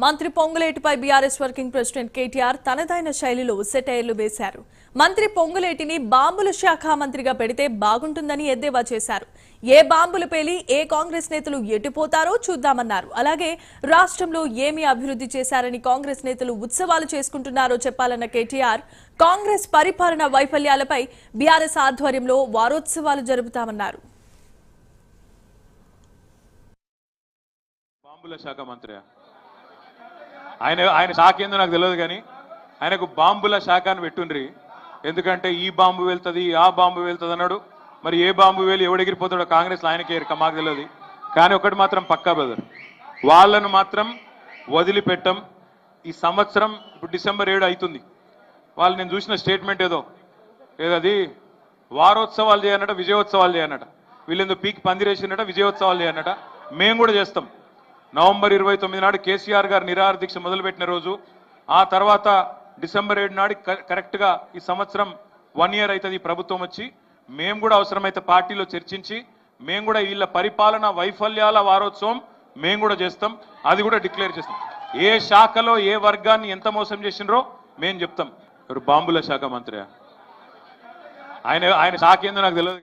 మంత్రి పొంగులేటిపై BRS working president KTR తనదైన శైలిలో సెటైర్లు వేశారు. మంత్రి పొంగులేటిని బాంబుల శాఖ మంత్రిగా పెడితే బాగుంటుందని ఎద్దేవా చేశారు. ఏ బాంబులు పేలి ఏ కాంగ్రెస్ నేతలు ఎటుపోతారో చూద్దామన్నారు. అలాగే రాష్ట్రంలో ఏమి అభివృద్ధి చేశారని కాంగ్రెస్ నేతలు ఉత్సవాలు చేసుకుంటున్నారో చెప్పాలన్న కేటీఆర్ కాంగ్రెస్ పరిపాలన వైఫల్యాలపై బీఆర్ఎస్ ఆధ్వర్యంలో వారోత్సవాలు జరుపుతామన్నారు. బాంబుల శాఖ మంత్రి ఆయన శాఖ ఏందో నాకు తెలియదు, కానీ ఆయనకు బాంబుల శాఖ అని పెట్టుండ్రి. ఎందుకంటే ఈ బాంబు వెళ్తుంది ఆ బాంబు వెళ్తుంది అన్నాడు. మరి ఏ బాంబు వేలు ఎవడెగిరిపోతాడో కాంగ్రెస్లో ఆయనకే మాకు తెలియదు. కానీ ఒకటి మాత్రం పక్కా బ్రదర్, వాళ్ళను మాత్రం వదిలిపెట్టం. ఈ సంవత్సరం ఇప్పుడు డిసెంబర్ 7 అవుతుంది. వాళ్ళు నేను చూసిన స్టేట్మెంట్ ఏదది వారోత్సవాలు చేయనట, విజయోత్సవాలు చేయనట. వీళ్ళేందో పీకి పందిరేసినట, విజయోత్సవాలు చేయనట. మేము కూడా చేస్తాం. నవంబర్ 29 నాడు కేసీఆర్ గారు నిరాహార దీక్ష మొదలుపెట్టిన రోజు, ఆ తర్వాత డిసెంబర్ 7 నాడు కరెక్ట్గా ఈ సంవత్సరం 1 year అవుతుంది ఈ ప్రభుత్వం వచ్చి. మేము కూడా అవసరమైతే పార్టీలో చర్చించి మేము కూడా వీళ్ళ పరిపాలన వైఫల్యాల వారోత్సవం మేము కూడా చేస్తాం. అది కూడా డిక్లేర్ చేస్తాం. ఏ శాఖలో ఏ వర్గాన్ని ఎంత మోసం చేసినరో మేము చెప్తాం. బాంబుల శాఖ మంత్రి ఆయన శాఖ ఏందో నాకు తెలియదు.